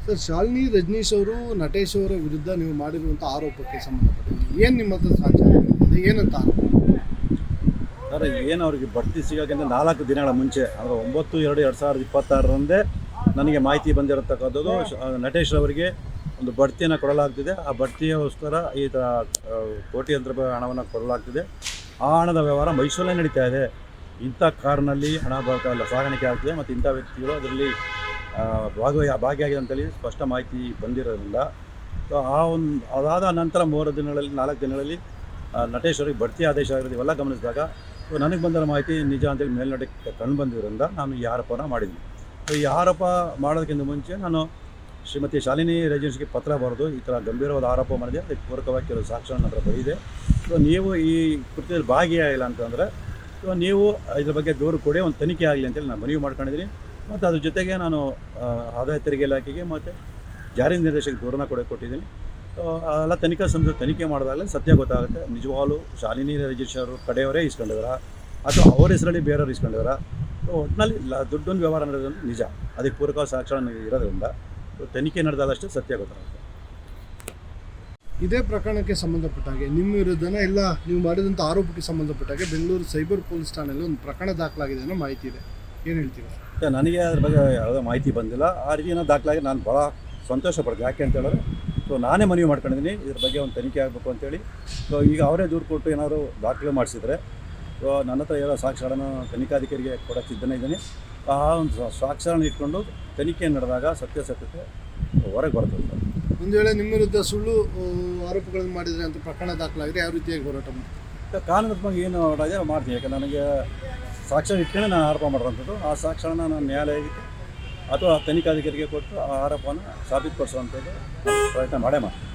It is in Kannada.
ಸರ್, ಶಾಲಿನಿ ರಜನೀಶ್ ಅವರು ನಟೇಶ್ ಅವರ ವಿರುದ್ಧ ನೀವು ಮಾಡಿರುವಂಥ ಆರೋಪಕ್ಕೆ ಸಂಬಂಧಪಟ್ಟಂತೆ ಏನು ನಿಮ್ಮ ಹತ್ರ ಸಾಕ್ಷ್ಯ ಇದೆ? ಏನಂತ ಆರೋಪ? ಸರ್, ಏನು ಅವ್ರಿಗೆ ಬಡ್ತಿ ಸಿಗೋಕ್ಕಿಂತ 4 ದಿನಗಳ ಮುಂಚೆ ಅಂದರೆ 9/2/2026 ನನಗೆ ಮಾಹಿತಿ ಬಂದಿರತಕ್ಕಂಥದ್ದು ನಟೇಶ್ ಅವರಿಗೆ ಒಂದು ಬಡ್ತಿಯನ್ನು ಕೊಡಲಾಗ್ತಿದೆ. ಆ ಬಡ್ತಿಗೋಸ್ಕರ ಈ ಥರ ಕೋಟ್ಯಾಂತರ ರೂಪಾಯಿ ಹಣವನ್ನು ಕೊಡಲಾಗ್ತಿದೆ. ಆ ಹಣದ ವ್ಯವಹಾರ ಮೈಸೂರಲ್ಲೇ ನಡೀತಾ ಇದೆ. ಇಂಥ ಕಾರಿನಲ್ಲಿ ಹಣ ಸಾಗಾಣಿಕೆ ಆಗ್ತಿದೆ ಮತ್ತು ಇಂಥ ವ್ಯಕ್ತಿಗಳು ಅದರಲ್ಲಿ ಭಾಗಿಯಾಗಿದೆ ಅಂತೇಳಿ ಸ್ಪಷ್ಟ ಮಾಹಿತಿ ಬಂದಿರೋದ್ರಿಂದ ಅದಾದ ನಂತರ 4 ದಿನಗಳಲ್ಲಿ ನಟೇಶ್ ಅವರಿಗೆ ಬಡ್ತಿ ಆದೇಶ ಆಗಿರೋದು ಇವೆಲ್ಲ ಗಮನಿಸಿದಾಗ ನನಗೆ ಬಂದಿರೋ ಮಾಹಿತಿ ನಿಜ ಅಂತೇಳಿ ಮೇಲ್ನೋಟಕ್ಕೆ ಕಂಡು ಬಂದಿರೋದ್ರಿಂದ ನಾನು ಈ ಆರೋಪನ ಮಾಡಿದ್ವಿ. ಈ ಆರೋಪ ಮಾಡೋದಕ್ಕಿಂತ ಮುಂಚೆ ನಾನು ಶ್ರೀಮತಿ ಶಾಲಿನಿ ರಜನೀಶ್ಗೆ ಪತ್ರ ಬರೆದು ಈ ಥರ ಗಂಭೀರವಾದ ಆರೋಪ ಮಾಡಿದೆ, ಅದಕ್ಕೆ ಪೂರಕವಾಗಿ ಕೆಲವು ಸಾಕ್ಷ್ಯಗಳನ್ನು ನನ್ನ ಹತ್ರ ಬರೆದಿದೆ. ನೀವು ಈ ಕೃತ್ಯದಲ್ಲಿ ಭಾಗಿಯಾಗಿಲ್ಲ ಅಂತಂದರೆ ನೀವು ಇದ್ರ ಬಗ್ಗೆ ದೂರು ಕೊಡಿ, ಒಂದು ತನಿಖೆ ಆಗಲಿ ಅಂತೇಳಿ ನಾನು ಮನವಿ ಮಾಡ್ಕೊಂಡಿದ್ದೀನಿ. ಮತ್ತು ಅದ್ರ ಜೊತೆಗೆ ನಾನು ಆದಾಯ ತೆರಿಗೆ ಇಲಾಖೆಗೆ ಮತ್ತು ಜಾರಿ ನಿರ್ದೇಶಕರಿಗೆ ದೂರನ ಕೊಟ್ಟಿದ್ದೀನಿ. ಎಲ್ಲ ತನಿಖಾ ಸಂಸ್ಥೆ ತನಿಖೆ ಮಾಡಿದಾಗಲೇ ಸತ್ಯ ಗೊತ್ತಾಗುತ್ತೆ. ನಿಜವಾಗ್ಲೂ ಶಾಲಿನಿ ರಜನೀಶ್ ಅವರು ಕಡೆಯವರೇ ಇಸ್ಕೊಂಡಿದಾರ ಅಥವಾ ಅವ್ರ ಹೆಸರಲ್ಲಿ ಬೇರೆಯವ್ರು ಇಸ್ಕೊಂಡಿದಾರ. ಒಟ್ಟಿನಲ್ಲಿ ದುಡ್ಡೊಂದು ವ್ಯವಹಾರ ನಡೆಯೋದು ನಿಜ. ಅದಕ್ಕೆ ಪೂರಕವಾದ ಸಾಕ್ಷ್ಯ ಇರೋದ್ರಿಂದ ತನಿಖೆ ನಡೆದಾಗಷ್ಟೇ ಸತ್ಯ ಗೊತ್ತಾಗುತ್ತೆ. ಇದೇ ಪ್ರಕರಣಕ್ಕೆ ಸಂಬಂಧಪಟ್ಟಾಗೆ ನಿಮ್ಮ ವಿರುದ್ಧನ ಇಲ್ಲ ನೀವು ಮಾಡಿದಂಥ ಆರೋಪಕ್ಕೆ ಸಂಬಂಧಪಟ್ಟಾಗೆ ಬೆಂಗಳೂರು ಸೈಬರ್ ಪೊಲೀಸ್ ಠಾಣೆಯಲ್ಲಿ ಒಂದು ಪ್ರಕರಣ ದಾಖಲಾಗಿದೆ ಅನ್ನೋ ಮಾಹಿತಿ ಇದೆ. ಏನು ಹೇಳ್ತೀರಾ? ನನಗೆ ಅದ್ರ ಬಗ್ಗೆ ಯಾವುದೋ ಮಾಹಿತಿ ಬಂದಿಲ್ಲ. ಆ ರೀತಿ ಏನೋ ದಾಖಲಾಗಿ ನಾನು ಭಾಳ ಸಂತೋಷ ಪಡ್ತೀನಿ. ಯಾಕೆ ಅಂತ ಹೇಳಿದ್ರೆ ನಾನೇ ಮನವಿ ಮಾಡ್ಕೊಂಡಿದ್ದೀನಿ ಇದ್ರ ಬಗ್ಗೆ ಒಂದು ತನಿಖೆ ಆಗಬೇಕು ಅಂತೇಳಿ. ಈಗ ಅವರೇ ದೂರು ಕೊಟ್ಟು ಏನಾದರೂ ದಾಖಲೆ ಮಾಡಿಸಿದ್ರೆ ನನ್ನ ಹತ್ರ ಏನೋ ಸಾಕ್ಷ್ಯಗಳನ್ನು ತನಿಖಾಧಿಕಾರಿಗೆ ಕೊಡೋಕ್ಕೆ ಸಿದ್ಧನೇ ಇದ್ದೀನಿ. ಆ ಒಂದು ಸಾಕ್ಷ್ಯಗಳನ್ನು ಇಟ್ಕೊಂಡು ತನಿಖೆ ನಡೆದಾಗ ಸತ್ಯಾಸತ್ಯತೆ ಹೊರಗೆ ಬರ್ತದೆ. ಒಂದು ವೇಳೆ ನಿಮ್ಮ ವಿರುದ್ಧ ಸುಳ್ಳು ಆರೋಪಗಳನ್ನು ಮಾಡಿದರೆ ಅಂತ ಪ್ರಕರಣ ದಾಖಲಾಗಿದೆ, ಯಾವ ರೀತಿಯಾಗಿ ಹೋರಾಟ ಮಾಡ್ತೀವಿ? ಕಾನೂನಾತ್ಮಕ ಏನು ಹೋರಾಟ ಮಾಡ್ತೀನಿ. ಯಾಕಂದ್ರೆ ನನಗೆ ಸಾಕ್ಷ್ಯ ಇಟ್ಕೊಂಡೆ ನಾನು ಆರೋಪ ಮಾಡಿರೋಂಥದ್ದು. ಆ ಸಾಕ್ಷ್ಯನ ನಾನು ನ್ಯಾಯಾಲಯಕ್ಕೆ ಅಥವಾ ತನಿಖಾಧಿಕಾರಿಗೆ ಕೊಟ್ಟು ಆ ಆರೋಪವನ್ನು ಸಾಬೀತುಪಡಿಸುವಂಥದ್ದು ಪ್ರಯತ್ನ ಮಾಡೇ ಮಾಡ್ತೀನಿ.